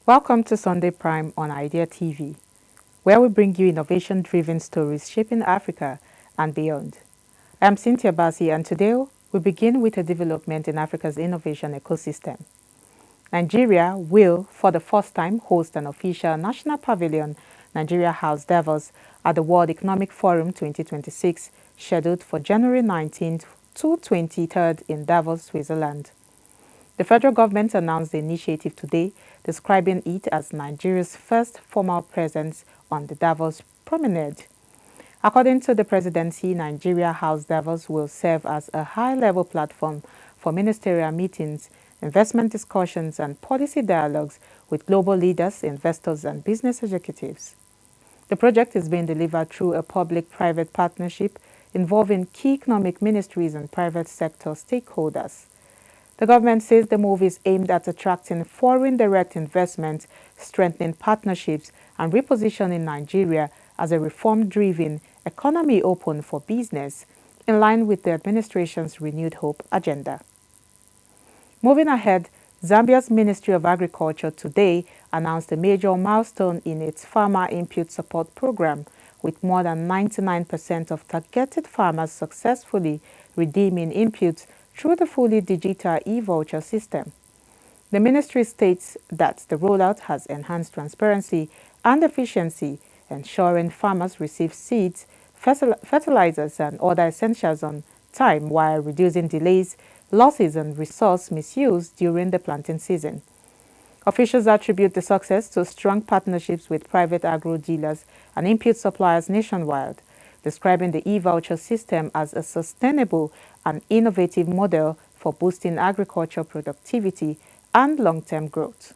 Welcome to Sunday Prime on Idea TV, where we bring you innovation-driven stories shaping Africa and beyond. I'm Cynthia Bassi, and today we begin with a development in Africa's innovation ecosystem. Nigeria will, for the first time, host an official national pavilion, Nigeria House Davos, at the World Economic Forum 2026, scheduled for January 19th to 23rd in Davos, Switzerland. The federal government announced the initiative today, describing it as Nigeria's first formal presence on the Davos promenade. According to the presidency, Nigeria House Davos will serve as a high-level platform for ministerial meetings, investment discussions, and policy dialogues with global leaders, investors, and business executives. The project is being delivered through a public-private partnership involving key economic ministries and private sector stakeholders. The government says the move is aimed at attracting foreign direct investment, strengthening partnerships, and repositioning Nigeria as a reform-driven economy open for business, in line with the administration's renewed hope agenda. Moving ahead, Zambia's Ministry of Agriculture today announced a major milestone in its farmer input support program, with more than 99% of targeted farmers successfully redeeming inputs through the fully digital e-voucher system. The ministry states that the rollout has enhanced transparency and efficiency, ensuring farmers receive seeds, fertilizers, and other essentials on time while reducing delays, losses, and resource misuse during the planting season. Officials attribute the success to strong partnerships with private agro dealers and input suppliers nationwide, describing the e-voucher system as a sustainable and innovative model for boosting agriculture productivity and long-term growth.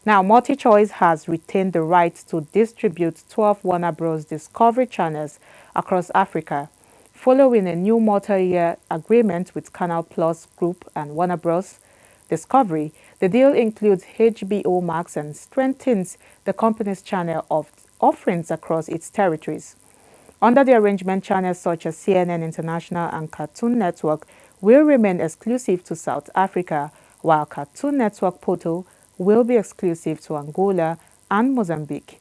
Now, MultiChoice has retained the right to distribute 12 Warner Bros. Discovery channels across Africa, following a new multi-year agreement with Canal Plus Group and Warner Bros. Discovery. The deal includes HBO Max and strengthens the company's channel of offerings across its territories. Under the arrangement, channels such as CNN International and Cartoon Network will remain exclusive to South Africa, while Cartoon Network Poto will be exclusive to Angola and Mozambique.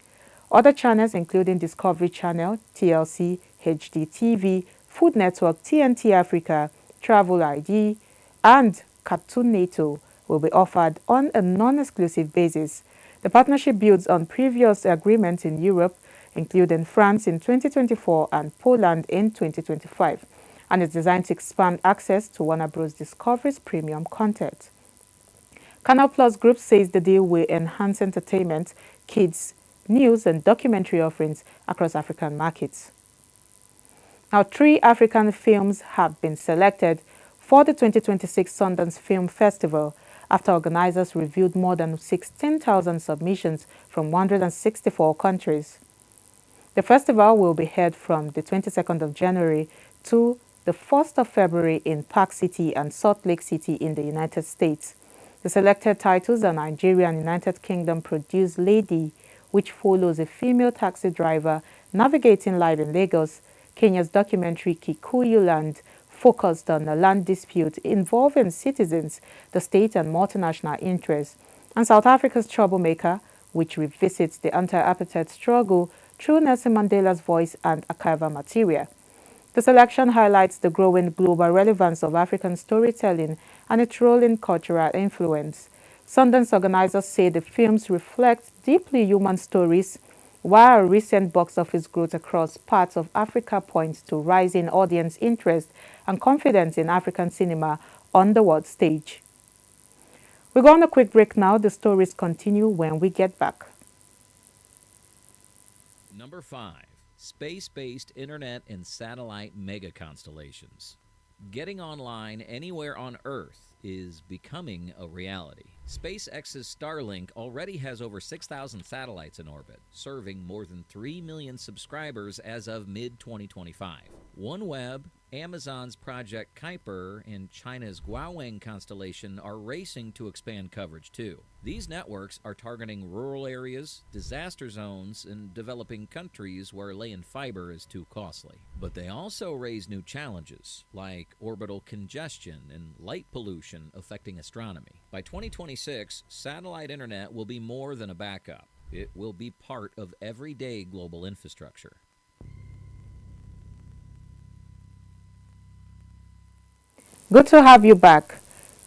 Other channels, including Discovery Channel, TLC, HDTV, Food Network, TNT Africa, Travel ID, and Cartoon NATO, will be offered on a non-exclusive basis. The partnership builds on previous agreements in Europe, including France in 2024 and Poland in 2025, and is designed to expand access to Warner Bros. Discovery's premium content. Canal Plus Group says the deal will enhance entertainment, kids, news, and documentary offerings across African markets. Now, 3 African films have been selected for the 2026 Sundance Film Festival after organizers reviewed more than 16,000 submissions from 164 countries. The festival will be held from the 22nd of January to the 1st of February in Park City and Salt Lake City in the United States. The selected titles are Nigeria and United Kingdom produced Lady, which follows a female taxi driver navigating life in Lagos, Kenya's documentary Kikuyu Land, focused on a land dispute involving citizens, the state, and multinational interests, and South Africa's Troublemaker, which revisits the anti-apartheid struggle through Nelson Mandela's voice and archival material. The selection highlights the growing global relevance of African storytelling and its role in cultural influence. Sundance organizers say the films reflect deeply human stories, while recent box office growth across parts of Africa points to rising audience interest and confidence in African cinema on the world stage. We go on a quick break now. The stories continue when we get back. Number 5. Space-based internet and satellite mega constellations. Getting online anywhere on Earth is becoming a reality. SpaceX's Starlink already has over 6,000 satellites in orbit, serving more than 3 million subscribers as of mid-2025. OneWeb Amazon's Project Kuiper and China's Guowen constellation are racing to expand coverage too. These networks are targeting rural areas, disaster zones, and developing countries where laying fiber is too costly. But they also raise new challenges, like orbital congestion and light pollution affecting astronomy. By 2026, satellite internet will be more than a backup. It will be part of everyday global infrastructure. Good to have you back.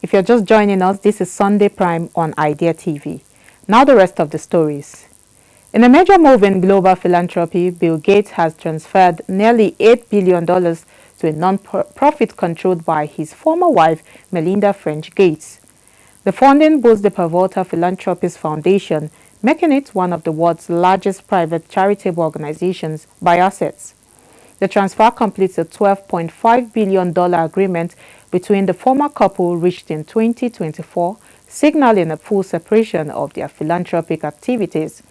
If you're just joining us, this is Sunday Prime on Idea TV. Now the rest of the stories. In a major move in global philanthropy, Bill Gates has transferred nearly $8 billion to a non-profit controlled by his former wife, Melinda French Gates. The funding boosts the Pivotal Philanthropies Foundation, making it one of the world's largest private charitable organizations by assets. The transfer completes a $12.5 billion agreement between the former couple reached in 2024, signaling a full separation of their philanthropic activities.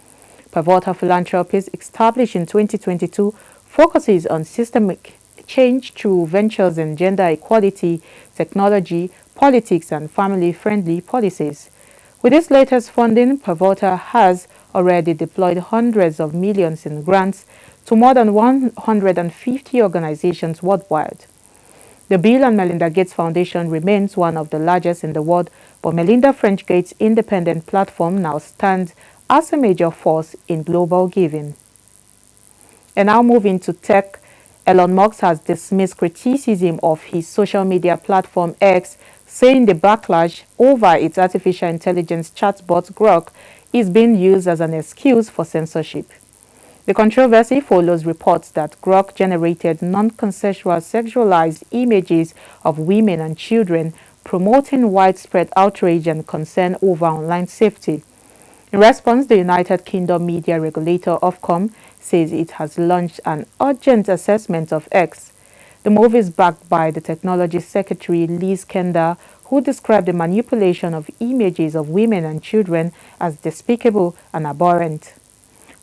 Pivotal Philanthropies, established in 2022, focuses on systemic change through ventures in gender equality, technology, politics, and family-friendly policies. With this latest funding, Pivotal has already deployed hundreds of millions in grants to more than 150 organizations worldwide. The Bill and Melinda Gates Foundation remains one of the largest in the world, but Melinda French Gates' independent platform now stands as a major force in global giving. And now moving to tech, Elon Musk has dismissed criticism of his social media platform X, saying the backlash over its artificial intelligence chatbot Grok is being used as an excuse for censorship. The controversy follows reports that Grok generated non-consensual sexualized images of women and children, promoting widespread outrage and concern over online safety. In response, the United Kingdom media regulator Ofcom says it has launched an urgent assessment of X. The move is backed by the Technology Secretary Liz Kendall, who described the manipulation of images of women and children as despicable and abhorrent.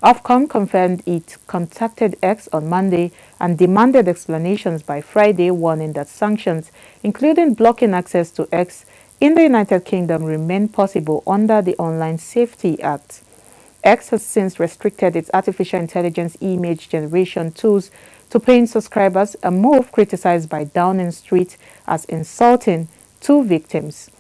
Ofcom confirmed it contacted X on Monday and demanded explanations by Friday, warning that sanctions, including blocking access to X in the United Kingdom, remain possible under the Online Safety Act. X has since restricted its artificial intelligence image generation tools to paying subscribers, a move criticized by Downing Street as insulting to victims.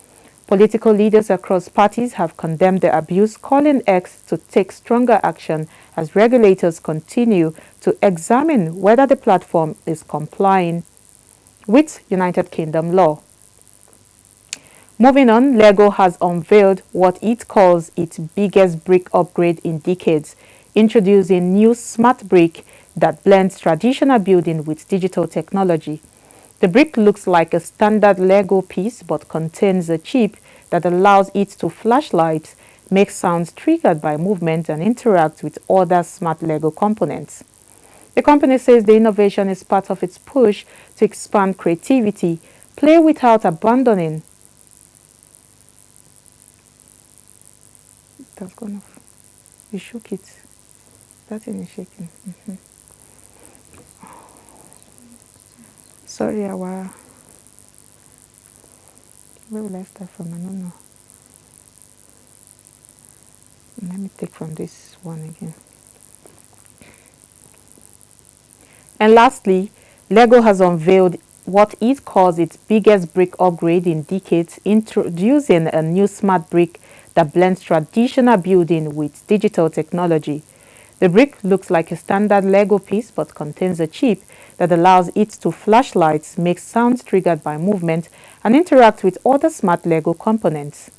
Political leaders across parties have condemned the abuse, calling X to take stronger action as regulators continue to examine whether the platform is complying with United Kingdom law. Moving on, LEGO has unveiled what it calls its biggest brick upgrade in decades, introducing new smart brick that blends traditional building with digital technology. The brick looks like a standard Lego piece but contains a chip that allows it to flash lights, make sounds triggered by movement, and interact with other smart Lego components. The company says the innovation is part of its push to expand creativity, play without abandoning. That's gone off. You shook it. That thing is shaking. Sorry, where will I start from? I don't know. Let me take from this one again. And lastly, LEGO has unveiled what it calls its biggest brick upgrade in decades, introducing a new smart brick that blends traditional building with digital technology. The brick looks like a standard Lego piece but contains a chip that allows it to flash lights, make sounds triggered by movement, and interact with other smart Lego components.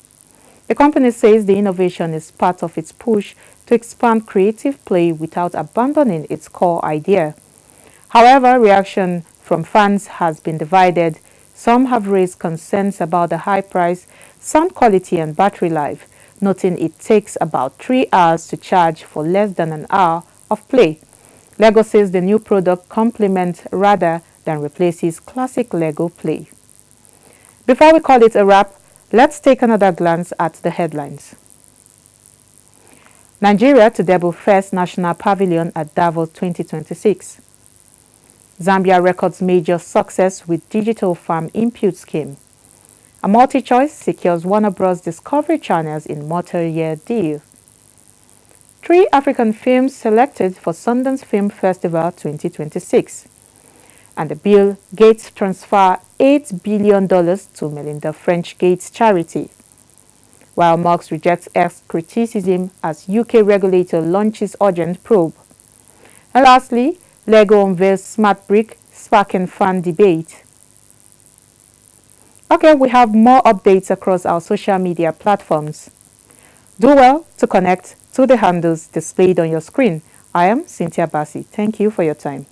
The company says the innovation is part of its push to expand creative play without abandoning its core idea. However, reaction from fans has been divided. Some have raised concerns about the high price, sound quality, and battery life, noting it takes about 3 hours to charge for less than an hour of play. LEGO says the new product complements rather than replaces classic Lego play. Before we call it a wrap, let's take another glance at the headlines. Nigeria to debut first national pavilion at DAVOS 2026. Zambia records major success with digital farm input scheme. A MULTICHOICE secures Warner Bros. Discovery channels in multi-year deal. 3 African films selected for Sundance Film Festival 2026. And the Bill Gates transfer $8 billion to Melinda French Gates charity. While MUSK rejects X criticism as UK regulator launches urgent probe. And lastly, Lego unveils smart brick sparking fan debate. Okay, we have more updates across our social media platforms. Do well to connect to the handles displayed on your screen. I am Cynthia Bassi. Thank you for your time.